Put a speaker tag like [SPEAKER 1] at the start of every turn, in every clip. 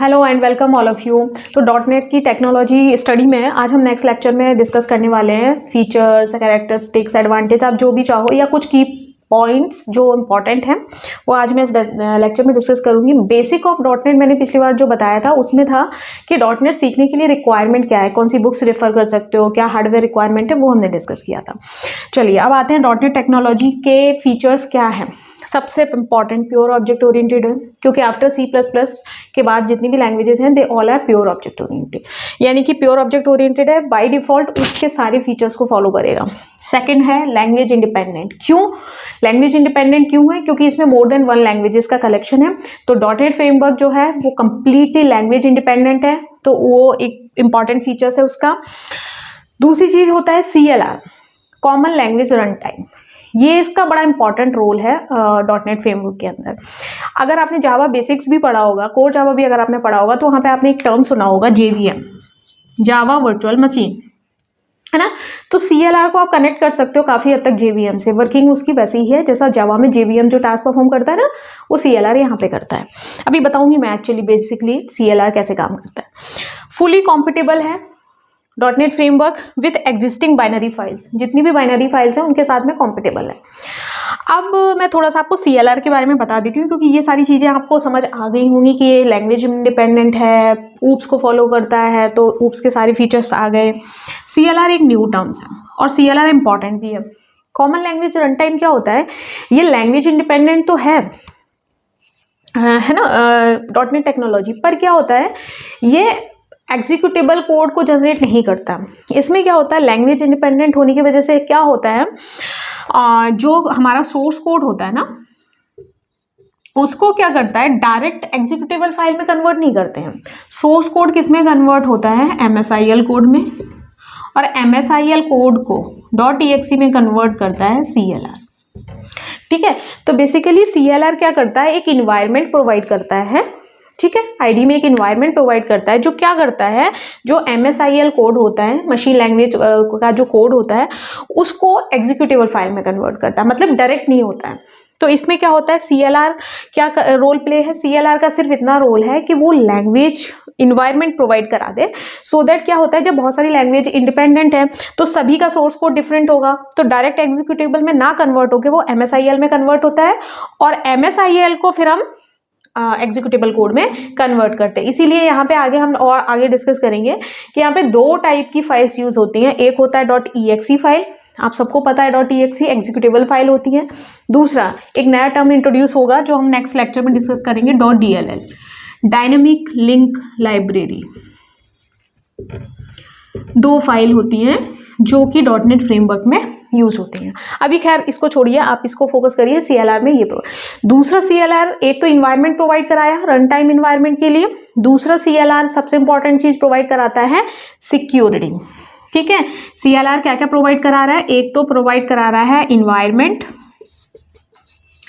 [SPEAKER 1] Hello and welcome all of you. तो dot net की technology study में आज हम नेक्स्ट लेक्चर में डिस्कस करने वाले हैं फीचर्स, कैरेक्टरिस्टिक्स, एडवांटेज, आप जो भी चाहो या कुछ की पॉइंट्स जो इंपॉर्टेंट हैं वो आज मैं इस लेक्चर में डिस्कस करूंगी। बेसिक ऑफ डॉट नेट मैंने पिछली बार जो बताया था उसमें था कि डॉट नेट सीखने के लिए रिक्वायरमेंट क्या है, कौन सी बुक्स रेफर कर सकते हो, क्या हार्डवेयर रिक्वायरमेंट है, वो हमने डिस्कस किया था। चलिए अब आते हैं डॉट नेट टेक्नोलॉजी के फीचर्स क्या हैं। सबसे इंपॉर्टेंट प्योर ऑब्जेक्ट ओरिएंटेड है, क्योंकि आफ्टर C++ के बाद जितनी भी लैंग्वेजेस हैं they all are pure object oriented, यानी कि प्योर ऑब्जेक्ट ओरिएंटेड है बाय डिफॉल्ट, उसके सारे फीचर्स को फॉलो करेगा। सेकंड है लैंग्वेज इंडिपेंडेंट। क्यों लैंग्वेज इंडिपेंडेंट क्यों है? क्योंकि इसमें मोर देन वन लैंग्वेजेस का कलेक्शन है। तो डॉट नेट फ्रेमवर्क जो है वो कंप्लीटली लैंग्वेज इंडिपेंडेंट है, तो वो एक इंपॉर्टेंट फीचर्स है उसका। दूसरी चीज होता है CLR, common language run time. ये इसका बड़ा इंपॉर्टेंट रोल है डॉट नेट फ्रेमवर्क के अंदर। अगर आपने जावा बेसिक्स भी पढ़ा होगा, कोर जावा भी अगर आपने पढ़ा होगा, तो वहाँ पे आपने एक टर्म सुना होगा JVM, जावा वर्चुअल मशीन, है ना। तो CLR को आप कनेक्ट कर सकते हो काफ़ी हद तक JVM से। वर्किंग उसकी वैसी ही है जैसा जावा में JVM जो टास्क परफॉर्म करता है ना, वो CLR यहाँ पे करता है। अभी बताऊंगी मैं एक्चुअली बेसिकली CLR कैसे काम करता है। फुली कॉम्पिटेबल है dot net framework with existing binary files, जितनी भी बाइनरी फाइल्स हैं उनके साथ में कॉम्पिटेबल है। अब मैं थोड़ा सा आपको CLR के बारे में बता देती हूँ, क्योंकि ये सारी चीज़ें आपको समझ आ गई होंगी कि ये लैंग्वेज इंडिपेंडेंट है, ऊप्स को फॉलो करता है, तो ऊप्स के सारे फीचर्स आ गए। CLR एक न्यू टर्म्स है और CLR इंपॉर्टेंट भी है। कॉमन लैंग्वेज रन टाइम क्या होता है? ये लैंग्वेज इंडिपेंडेंट तो है ना डॉट नेट टेक्नोलॉजी, पर क्या होता है ये एग्जीक्यूटेबल कोड को जनरेट नहीं करता। इसमें क्या होता है, लैंग्वेज इंडिपेंडेंट होने की वजह से क्या होता है, जो हमारा सोर्स कोड होता है ना, उसको क्या करता है, डायरेक्ट एग्जीक्यूटेबल फाइल में कन्वर्ट नहीं करते हैं। सोर्स कोड किस में कन्वर्ट होता है? MSIL कोड में, और MSIL कोड को .exe में कन्वर्ट करता है CLR। ठीक है, तो बेसिकली CLR क्या करता है, एक इन्वायरमेंट प्रोवाइड करता है। ठीक है, आईडी में एक इन्वायरमेंट प्रोवाइड करता है जो क्या करता है, जो MSIL कोड होता है, मशीन लैंग्वेज का जो कोड होता है, उसको एग्जीक्यूटेबल फाइल में कन्वर्ट करता है, मतलब डायरेक्ट नहीं होता है। तो इसमें क्या होता है, CLR क्या रोल प्ले है? CLR का सिर्फ इतना रोल है कि वो लैंग्वेज इन्वायरमेंट प्रोवाइड करा दे, सो दैट क्या होता है, जब बहुत सारी लैंग्वेज इंडिपेंडेंट है तो सभी का सोर्स कोड डिफरेंट होगा, तो डायरेक्ट एग्जीक्यूटेबल में ना कन्वर्ट होकर वो MSIL में कन्वर्ट होता है, और MSIL को फिर हम एग्जीक्यूटेबल कोड में कन्वर्ट करते हैं। इसीलिए यहाँ पे आगे हम और आगे डिस्कस करेंगे कि यहाँ पे दो टाइप की फाइल्स यूज होती हैं। एक होता है .exe फाइल, आप सबको पता है .exe एग्जीक्यूटेबल फाइल होती है। दूसरा एक नया टर्म इंट्रोड्यूस होगा जो हम नेक्स्ट लेक्चर में डिस्कस करेंगे, .dll डायनेमिक लिंक लाइब्रेरी। दो फाइल होती हैं जो कि डॉट नेट फ्रेमवर्क में यूज होती हैं। अभी खैर इसको छोड़िए, आप इसको फोकस करिए CLR में। ये दूसरा CLR, एक तो इन्वायरमेंट प्रोवाइड कराया रन टाइम इन्वायरमेंट के लिए, दूसरा CLR सबसे इंपॉर्टेंट चीज प्रोवाइड कराता है सिक्योरिटी। ठीक है, CLR क्या क्या प्रोवाइड करा रहा है? एक तो प्रोवाइड करा रहा है इन्वायरमेंट,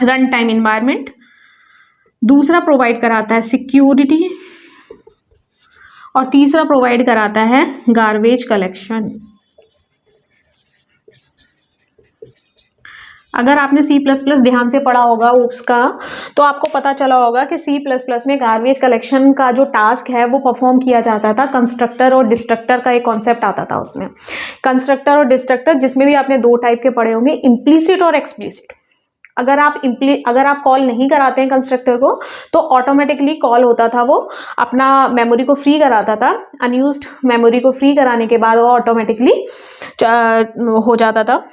[SPEAKER 1] रन टाइम इन्वायरमेंट, दूसरा प्रोवाइड कराता है सिक्योरिटी, और तीसरा प्रोवाइड कराता है गार्बेज कलेक्शन। अगर आपने C++ ध्यान से पढ़ा होगा ऊप्स का, तो आपको पता चला होगा कि C++ में गार्बेज कलेक्शन का जो टास्क है वो परफॉर्म किया जाता था। कंस्ट्रक्टर और डिस्ट्रक्टर का एक कॉन्सेप्ट आता था उसमें। कंस्ट्रक्टर और डिस्ट्रक्टर जिसमें भी आपने दो टाइप के पढ़े होंगे, इम्प्लीसिट और एक्सप्लिसिट। अगर आप कॉल नहीं कराते हैं कंस्ट्रक्टर को, तो ऑटोमेटिकली कॉल होता था, वो अपना मेमोरी को फ्री कराता था। अनयूज्ड मेमोरी को फ्री कराने के बाद वो ऑटोमेटिकली हो जाता था।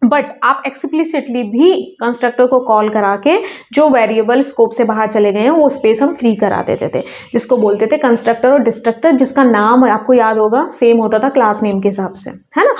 [SPEAKER 1] बट आप एक्सप्लिसिटली भी कंस्ट्रक्टर को कॉल करा के जो वेरिएबल स्कोप से बाहर चले गए हैं वो स्पेस हम फ्री करा देते थे, जिसको बोलते थे कंस्ट्रक्टर और डिस्ट्रक्टर, जिसका नाम आपको याद होगा सेम होता था क्लास नेम के हिसाब से, है ना।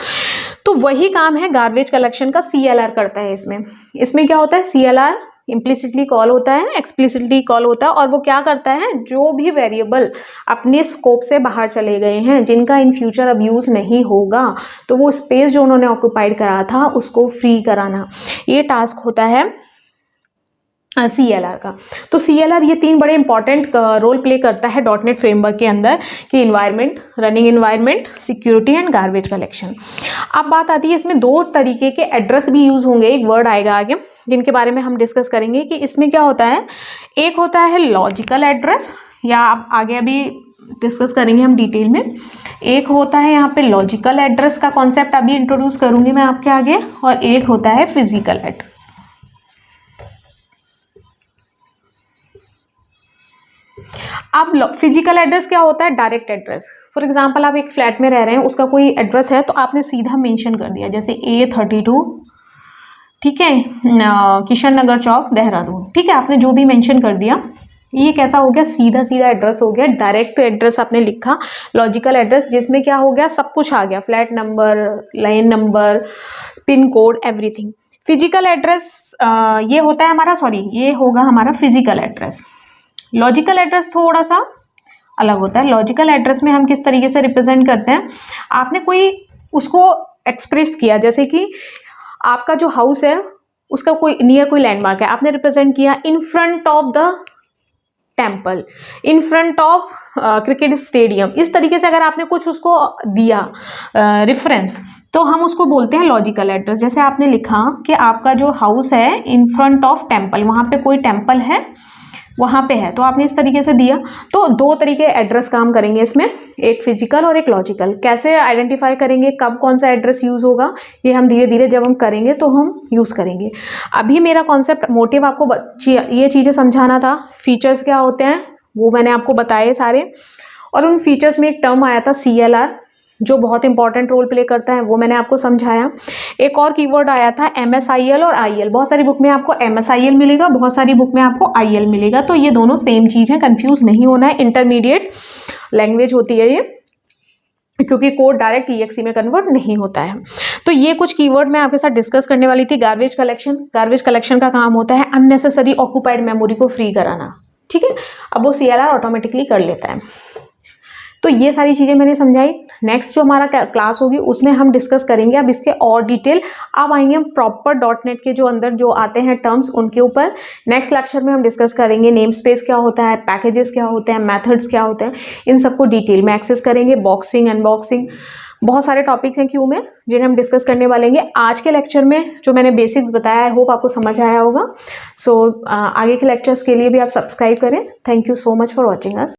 [SPEAKER 1] तो वही काम है गार्बेज कलेक्शन का CLR करता है। इसमें क्या होता है, CLR इम्प्लिसिटली कॉल होता है, एक्सप्लिसिटली कॉल होता है, और वो क्या करता है, जो भी वेरिएबल अपने स्कोप से बाहर चले गए हैं, जिनका इन फ्यूचर अब यूज नहीं होगा, तो वो स्पेस जो उन्होंने ऑक्यूपाइड करा था उसको फ्री कराना, ये टास्क होता है CLR का। तो CLR ये तीन बड़े इंपॉर्टेंट रोल प्ले करता है डॉट नेट फ्रेमवर्क के अंदर, कि environment, running environment, security and garbage collection. अब बात आती है इसमें दो तरीके के एड्रेस भी यूज होंगे, एक वर्ड आएगा आगे जिनके बारे में हम डिस्कस करेंगे कि इसमें क्या होता है। एक होता है लॉजिकल एड्रेस, या आप आगे अभी डिस्कस करेंगे हम डिटेल में। एक होता है यहाँ पे लॉजिकल एड्रेस का कॉन्सेप्ट अभी इंट्रोड्यूस करूंगी मैं आपके आगे, और एक होता है फिजिकल एड्रेस। अब फिजिकल एड्रेस क्या होता है? Direct address. फॉर एग्जांपल आप एक फ्लैट में रह रहे हैं, उसका कोई एड्रेस है तो आपने सीधा मेंशन कर दिया, जैसे A32, ठीक है, किशन नगर चौक देहरादून, ठीक है, आपने जो भी मेंशन कर दिया, ये कैसा हो गया? सीधा सीधा एड्रेस हो गया, डायरेक्ट एड्रेस आपने लिखा। लॉजिकल एड्रेस जिसमें क्या हो गया? सब कुछ आ गया, flat number, line number, pin code, everything. Physical address ये होता है हमारा, सॉरी ये होगा हमारा फिजिकल एड्रेस। लॉजिकल एड्रेस थोड़ा सा अलग होता है। लॉजिकल एड्रेस में हम किस तरीके से रिप्रेजेंट करते हैं? आपने कोई उसको एक्सप्रेस किया, जैसे कि आपका जो हाउस है उसका कोई नियर कोई लैंडमार्क है, आपने रिप्रेजेंट किया in front of the temple, in front of cricket stadium. इस तरीके से अगर आपने कुछ उसको दिया रेफरेंस, तो हम उसको बोलते हैं लॉजिकल एड्रेस। जैसे आपने लिखा कि आपका जो हाउस है इन फ्रंट ऑफ टेम्पल, वहाँ पे कोई टेम्पल है, वहाँ पे है, तो आपने इस तरीके से दिया। तो दो तरीके एड्रेस काम करेंगे इसमें, एक फिजिकल और एक लॉजिकल। कैसे आइडेंटिफाई करेंगे कब कौन सा एड्रेस यूज़ होगा, ये हम धीरे धीरे जब हम करेंगे तो हम यूज़ करेंगे। अभी मेरा कॉन्सेप्ट मोटिव आपको ये चीज़ें समझाना था। फीचर्स क्या होते हैं वो मैंने आपको बताए सारे, और उन फीचर्स में एक टर्म आया था CLR, जो बहुत इंपॉर्टेंट रोल प्ले करता है, वो मैंने आपको समझाया। एक और कीवर्ड आया था MSIL और IL। बहुत सारी बुक में आपको MSIL मिलेगा, बहुत सारी बुक में आपको IL मिलेगा, तो ये दोनों सेम चीज़ है, कंफ्यूज नहीं होना है। इंटरमीडिएट लैंग्वेज होती है ये, क्योंकि कोड डायरेक्ट EXE में कन्वर्ट नहीं होता है। तो ये कुछ कीवर्ड मैं आपके साथ डिस्कस करने वाली थी। गार्बेज कलेक्शन, गार्बेज कलेक्शन का काम होता है अननेसेसरी ऑक्यूपाइड मेमोरी को फ्री कराना, ठीक है। अब वो CLR ऑटोमेटिकली कर लेता है। तो ये सारी चीज़ें मैंने समझाई। नेक्स्ट जो हमारा क्लास होगी उसमें हम डिस्कस करेंगे अब इसके और डिटेल। अब आएंगे हम प्रॉपर .NET के जो अंदर जो आते हैं टर्म्स उनके ऊपर। नेक्स्ट लेक्चर में हम डिस्कस करेंगे नेम स्पेस क्या होता है, पैकेजेस क्या होते हैं, मेथड्स क्या होते हैं, इन सबको डिटेल में एक्सेस करेंगे। बॉक्सिंग, अनबॉक्सिंग, बहुत सारे टॉपिक्स हैं क्यू में जिन्हें हम डिस्कस करने वाले हैं। आज के लेक्चर में जो मैंने बेसिक्स बताया, आई होप आपको समझ आया होगा। सो आगे के लेक्चर्स के लिए भी आप सब्सक्राइब करें। Thank you so much for watching us.